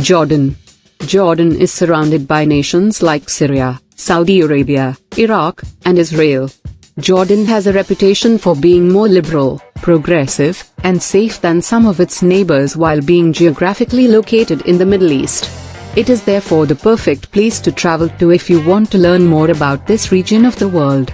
Jordan. Jordan is surrounded by nations like Syria, Saudi Arabia, Iraq, and Israel. Jordan has a reputation for being more liberal, progressive, and safe than some of its neighbors while being geographically located in the Middle East. It is therefore the perfect place to travel to if you want to learn more about this region of the world.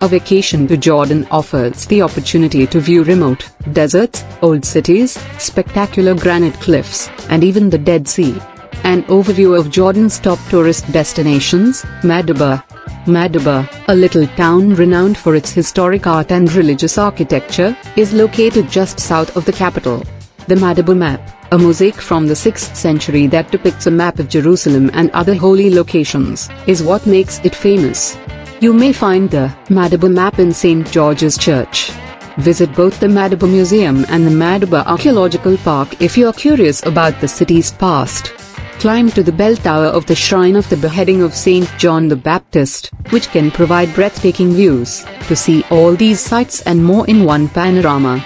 A vacation to Jordan offers the opportunity to view remote deserts, old cities, spectacular granite cliffs, and even the Dead Sea. An overview of Jordan's top tourist destinations. Madaba. Madaba, a little town renowned for its historic art and religious architecture, is located just south of the capital. The Madaba map, a mosaic from the 6th century that depicts a map of Jerusalem and other holy locations, is what makes it famous. You may find the Madaba map in St. George's Church. Visit both the Madaba Museum and the Madaba Archaeological Park if you are curious about the city's past. Climb to the bell tower of the shrine of the beheading of St. John the Baptist, which can provide breathtaking views, to see all these sights and more in one panorama.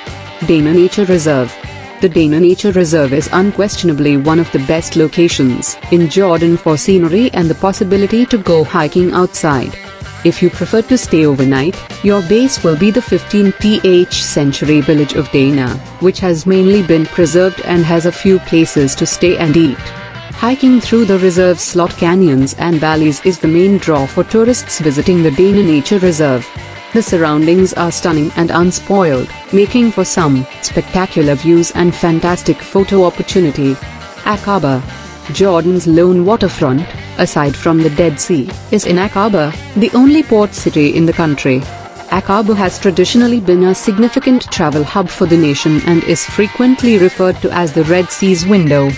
Dana Nature Reserve. The Dana Nature Reserve is unquestionably one of the best locations in Jordan for scenery and the possibility to go hiking outside. If you prefer to stay overnight, your base will be the 15th century village of Dana, which has mainly been preserved and has a few places to stay and eat. Hiking through the reserve's slot canyons and valleys is the main draw for tourists visiting the Dana Nature Reserve. The surroundings are stunning and unspoiled, making for some spectacular views and fantastic photo opportunity. Aqaba. Jordan's lone waterfront, aside from the Dead Sea, is in Aqaba, the only port city in the country. Aqaba has traditionally been a significant travel hub for the nation and is frequently referred to as the Red Sea's window.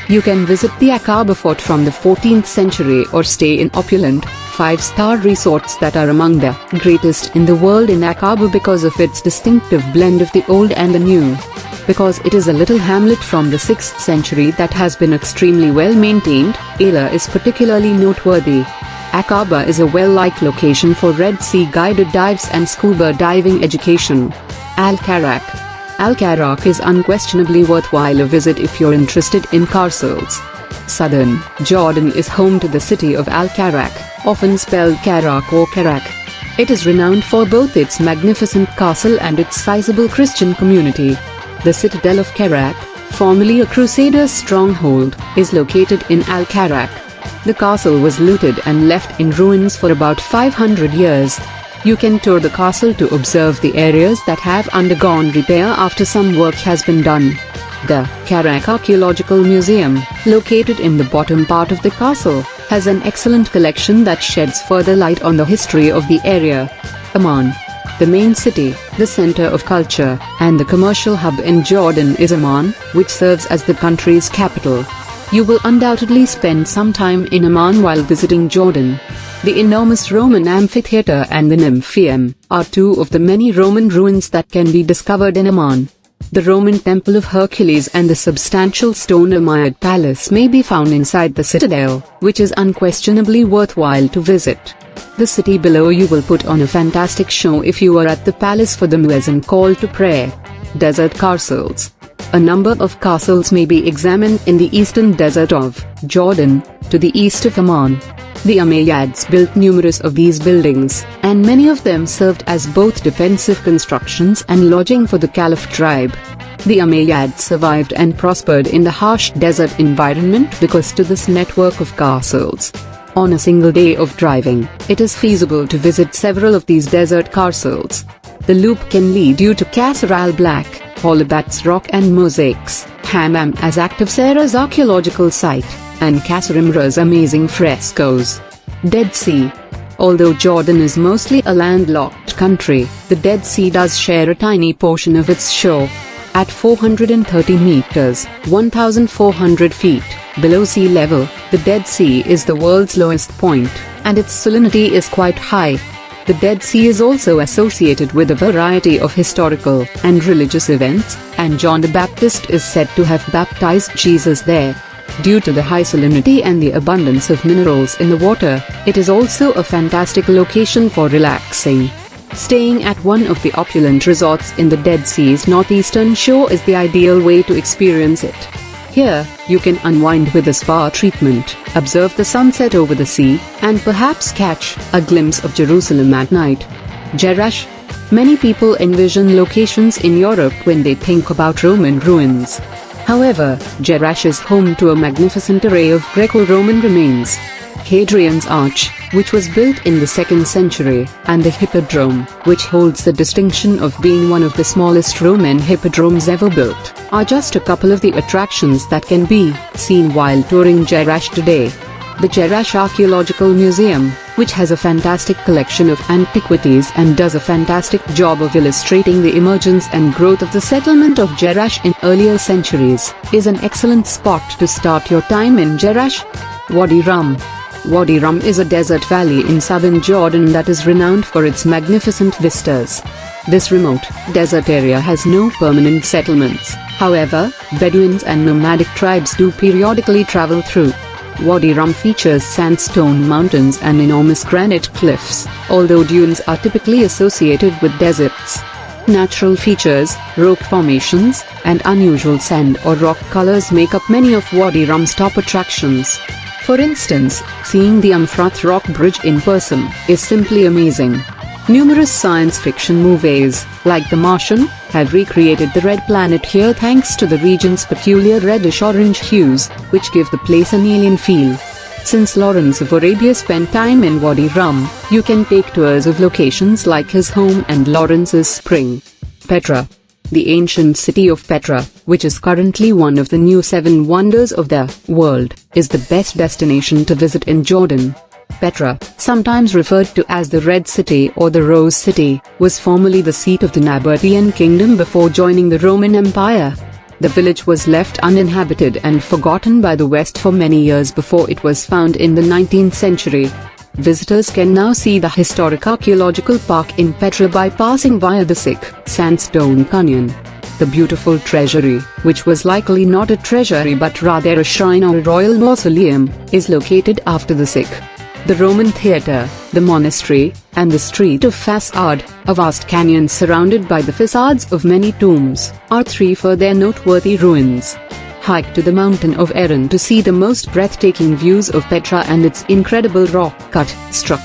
You can visit the Aqaba fort from the 14th century or stay in opulent, 5-star resorts that are among the greatest in the world in Aqaba because of its distinctive blend of the old and the new. Because it is a little hamlet from the 6th century that has been extremely well maintained, Ela is particularly noteworthy. Aqaba is a well-liked location for Red Sea guided dives and scuba diving education. Al-Karak. Al-Karak is unquestionably worthwhile a visit if you're interested in castles. Southern Jordan is home to the city of Al-Karak, often spelled Karak or Karak. It is renowned for both its magnificent castle and its sizable Christian community. The citadel of Karak, formerly a Crusaders' stronghold, is located in Al-Karak. The castle was looted and left in ruins for about 500 years. You can tour the castle to observe the areas that have undergone repair after some work has been done. The Karak Archaeological Museum, located in the bottom part of the castle, has an excellent collection that sheds further light on the history of the area. Amman. The main city, the center of culture, and the commercial hub in Jordan is Amman, which serves as the country's capital. You will undoubtedly spend some time in Amman while visiting Jordan. The enormous Roman amphitheater and the Nymphaeum are two of the many Roman ruins that can be discovered in Amman. The Roman Temple of Hercules and the substantial stone Umayyad Palace may be found inside the citadel, which is unquestionably worthwhile to visit. The city below you will put on a fantastic show if you are at the palace for the muezzin call to prayer. Desert castles. A number of castles may be examined in the eastern desert of Jordan, to the east of Amman. The Umayyads built numerous of these buildings, and many of them served as both defensive constructions and lodging for the Caliph tribe. The Umayyads survived and prospered in the harsh desert environment because to this network of castles. On a single day of driving, it is feasible to visit several of these desert castles. The loop can lead you to Qasr al-Black, Holibat's Rock and Mosaics, Hammam as Active Sarah's archaeological site, and Qasr Imra's amazing frescoes. Dead Sea. Although Jordan is mostly a landlocked country, the Dead Sea does share a tiny portion of its shore. At 430 meters, 1,400 feet, below sea level, the Dead Sea is the world's lowest point, and its salinity is quite high. The Dead Sea is also associated with a variety of historical and religious events, and John the Baptist is said to have baptized Jesus there. Due to the high salinity and the abundance of minerals in the water, it is also a fantastic location for relaxing. Staying at one of the opulent resorts in the Dead Sea's northeastern shore is the ideal way to experience it. Here, you can unwind with a spa treatment, observe the sunset over the sea, and perhaps catch a glimpse of Jerusalem at night. Jerash. Many people envision locations in Europe when they think about Roman ruins. However, Jerash is home to a magnificent array of Greco-Roman remains. Hadrian's Arch, which was built in the 2nd century, and the Hippodrome, which holds the distinction of being one of the smallest Roman hippodromes ever built, are just a couple of the attractions that can be seen while touring Jerash today. The Jerash Archaeological Museum, which has a fantastic collection of antiquities and does a fantastic job of illustrating the emergence and growth of the settlement of Jerash in earlier centuries, is an excellent spot to start your time in Jerash. Wadi Rum. Wadi Rum is a desert valley in southern Jordan that is renowned for its magnificent vistas. This remote, desert area has no permanent settlements. However, Bedouins and nomadic tribes do periodically travel through. Wadi Rum features sandstone mountains and enormous granite cliffs, although dunes are typically associated with deserts. Natural features, rock formations, and unusual sand or rock colors make up many of Wadi Rum's top attractions. For instance, seeing the Amfrat Rock Bridge in person is simply amazing. Numerous science fiction movies, like The Martian, have recreated the red planet here thanks to the region's peculiar reddish-orange hues, which give the place an alien feel. Since Lawrence of Arabia spent time in Wadi Rum, you can take tours of locations like his home and Lawrence's Spring. Petra. The ancient city of Petra, which is currently one of the new 7 wonders of the world, is the best destination to visit in Jordan. Petra, sometimes referred to as the Red City or the Rose City, was formerly the seat of the Nabatean kingdom before joining the Roman Empire. The village was left uninhabited and forgotten by the West for many years before it was found in the 19th century. Visitors can now see the historic archaeological park in Petra by passing via the Sikh Sandstone Canyon. The beautiful treasury, which was likely not a treasury but rather a shrine or a royal mausoleum, is located after the Sikh. The Roman theatre, the monastery, and the Street of Facade, a vast canyon surrounded by the facades of many tombs, are 3 further noteworthy ruins. Hike to the mountain of Erin to see the most breathtaking views of Petra and its incredible rock-cut structure.